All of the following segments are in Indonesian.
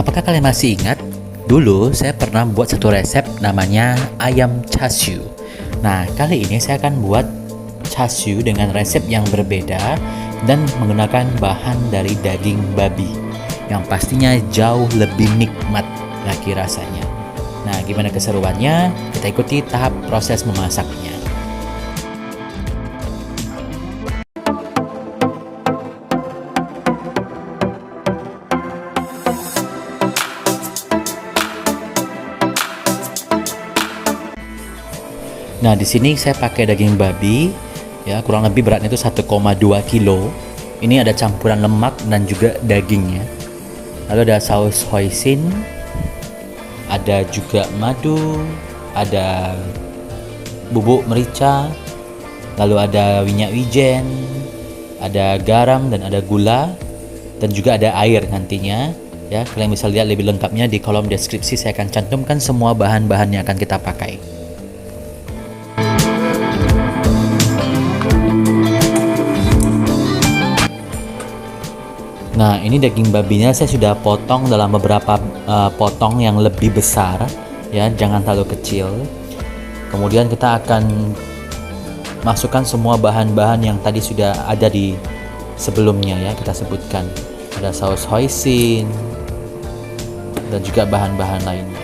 Apakah kalian masih ingat? Dulu saya pernah buat satu resep namanya ayam chashu. Nah, kali ini saya akan buat chashu dengan resep yang berbeda dan menggunakan bahan dari daging babi yang pastinya jauh lebih nikmat lagi rasanya. Nah, gimana keseruannya? Kita ikuti tahap proses memasaknya. Nah, di sini saya pakai daging babi, ya kurang lebih beratnya itu 1,2 kilo. Ini ada campuran lemak dan juga dagingnya. Lalu ada saus hoisin, ada juga madu, ada bubuk merica, lalu ada minyak wijen, ada garam dan ada gula, dan juga ada air nantinya. Ya, kalian bisa lihat lebih lengkapnya di kolom deskripsi. Saya akan cantumkan semua bahan-bahan yang akan kita pakai. Nah, ini daging babinya saya sudah potong dalam beberapa potong yang lebih besar, ya, jangan terlalu kecil. Kemudian kita akan masukkan semua bahan-bahan yang tadi sudah ada di sebelumnya, ya, kita sebutkan. Ada saus hoisin dan juga bahan-bahan lainnya.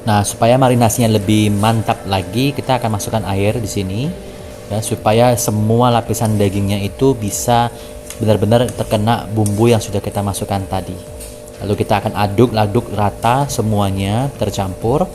Nah, supaya marinasinya lebih mantap lagi, kita akan masukkan air di sini, ya, supaya semua lapisan dagingnya itu bisa benar-benar terkena bumbu yang sudah kita masukkan tadi. Lalu kita akan aduk rata semuanya tercampur,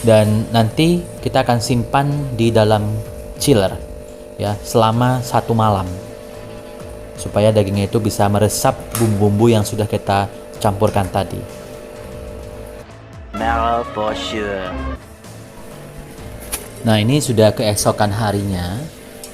dan nanti kita akan simpan di dalam chiller, ya, selama 1 malam, supaya dagingnya itu bisa meresap bumbu-bumbu yang sudah kita campurkan tadi. For sure. Nah, ini sudah keesokan harinya.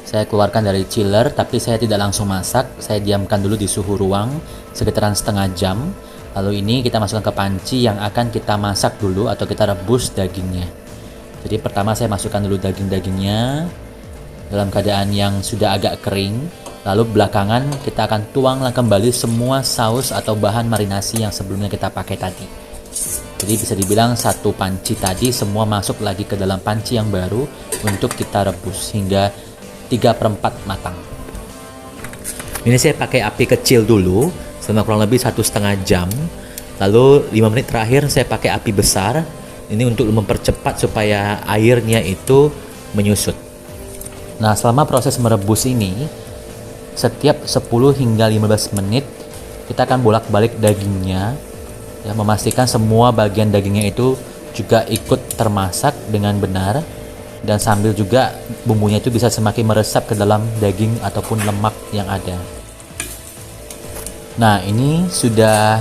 Saya keluarkan dari chiller, tapi saya tidak langsung masak. Saya diamkan dulu di suhu ruang sekitaran setengah jam. Lalu ini kita masukkan ke panci yang akan kita masak dulu atau kita rebus dagingnya. Jadi pertama saya masukkan dulu daging-dagingnya dalam keadaan yang sudah agak kering. Lalu belakangan kita akan tuang kembali semua saus atau bahan marinasi yang sebelumnya kita pakai tadi. Jadi bisa dibilang satu panci tadi semua masuk lagi ke dalam panci yang baru untuk kita rebus hingga 3/4 matang. Ini saya pakai api kecil dulu selama kurang lebih 1,5 jam. Lalu 5 menit terakhir saya pakai api besar. Ini untuk mempercepat supaya airnya itu menyusut. Nah, selama proses merebus ini, setiap 10 hingga 15 menit kita akan bolak-balik dagingnya, ya, memastikan semua bagian dagingnya itu juga ikut termasak dengan benar, dan sambil juga bumbunya itu bisa semakin meresap ke dalam daging ataupun lemak yang ada. Nah, ini sudah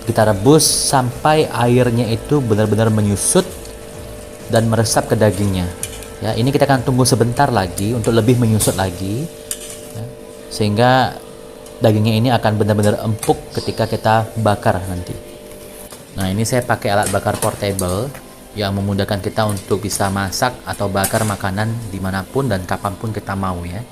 kita rebus sampai airnya itu benar-benar menyusut dan meresap ke dagingnya. Ya, ini kita akan tunggu sebentar lagi untuk lebih menyusut lagi, ya, sehingga dagingnya ini akan benar-benar empuk ketika kita bakar nanti. Nah, ini saya pakai alat bakar portable yang memudahkan kita untuk bisa masak atau bakar makanan dimanapun dan kapanpun kita mau ya.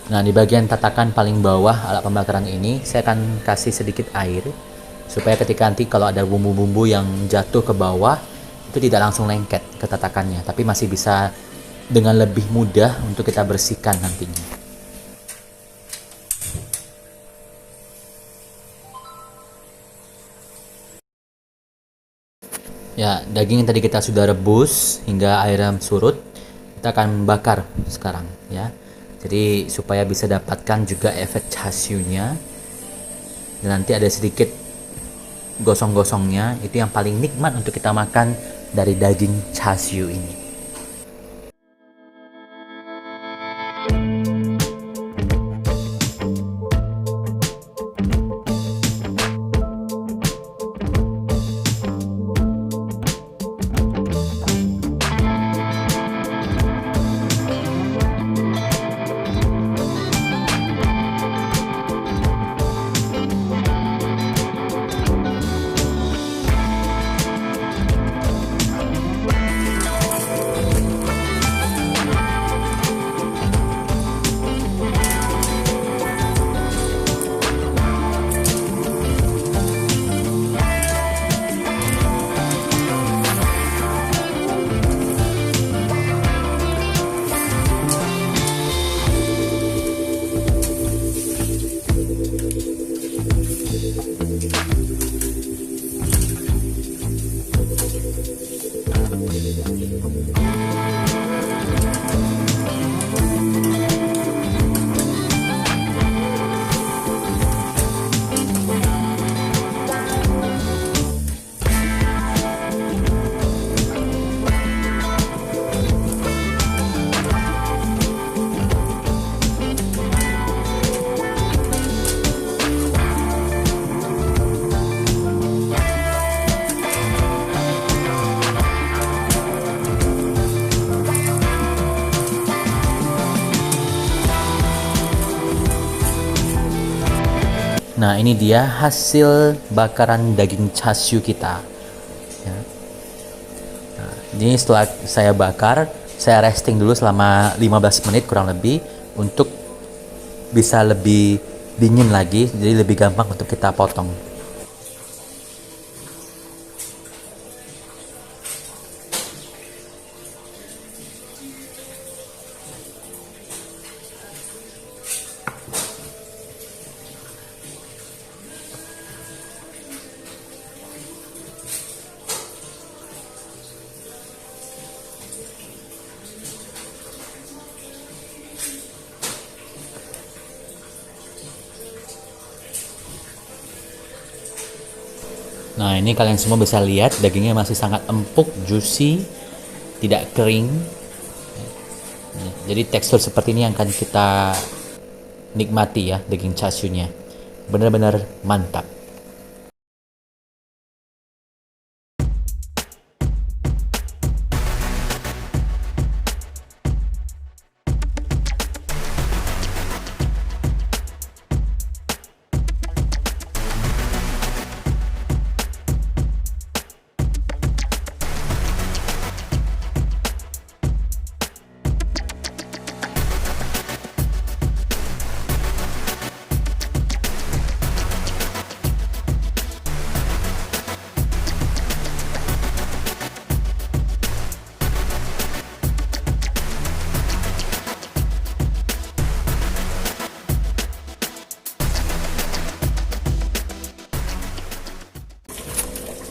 Nah, di bagian tatakan paling bawah alat pembakaran ini, saya akan kasih sedikit air supaya ketika nanti kalau ada bumbu-bumbu yang jatuh ke bawah, itu tidak langsung lengket ke tatakannya, tapi masih bisa dengan lebih mudah untuk kita bersihkan nantinya. Ya, daging yang tadi kita sudah rebus hingga airnya surut, kita akan bakar sekarang ya. Jadi supaya bisa dapatkan juga efek chashu-nya, dan nanti ada sedikit gosong-gosongnya, itu yang paling nikmat untuk kita makan dari daging chashu ini. Nah, ini dia hasil bakaran daging chashu kita. Ya. Nah, ini setelah saya bakar, saya resting dulu selama 15 menit kurang lebih untuk bisa lebih dingin lagi, jadi lebih gampang untuk kita potong. Nah, ini kalian semua bisa lihat dagingnya masih sangat empuk, juicy, tidak kering. Jadi tekstur seperti ini yang akan kita nikmati ya, daging chashu-nya. Benar-benar mantap.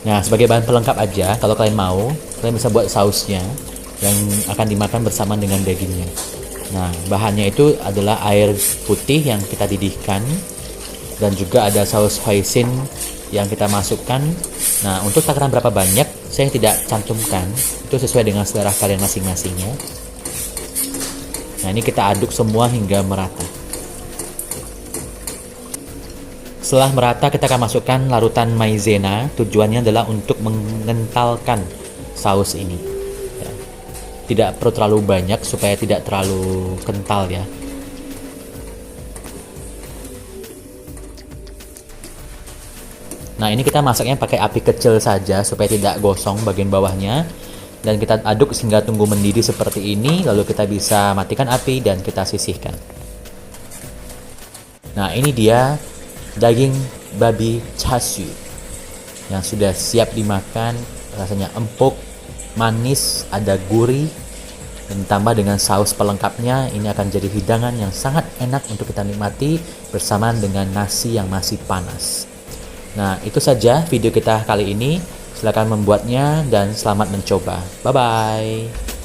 Nah, sebagai bahan pelengkap aja, kalau kalian mau, kalian bisa buat sausnya yang akan dimakan bersama dengan dagingnya. Nah, bahannya itu adalah air putih yang kita didihkan, dan juga ada saus hoisin yang kita masukkan. Nah, untuk takaran berapa banyak saya tidak cantumkan, itu sesuai dengan selera kalian masing-masing ya. Nah, ini kita aduk semua hingga merata. Setelah merata, kita akan masukkan larutan maizena. Tujuannya adalah untuk mengentalkan saus ini ya. Tidak perlu terlalu banyak supaya tidak terlalu kental ya. Nah, ini kita masaknya pakai api kecil saja supaya tidak gosong bagian bawahnya. Dan kita aduk hingga tunggu mendidih seperti ini. Lalu kita bisa matikan api dan kita sisihkan. Nah, ini dia daging babi chashu yang sudah siap dimakan. Rasanya empuk, manis, ada gurih, dan ditambah dengan saus pelengkapnya. Ini akan jadi hidangan yang sangat enak untuk kita nikmati bersamaan dengan nasi yang masih panas. Nah, itu saja video kita kali ini. Silakan membuatnya dan selamat mencoba. Bye bye.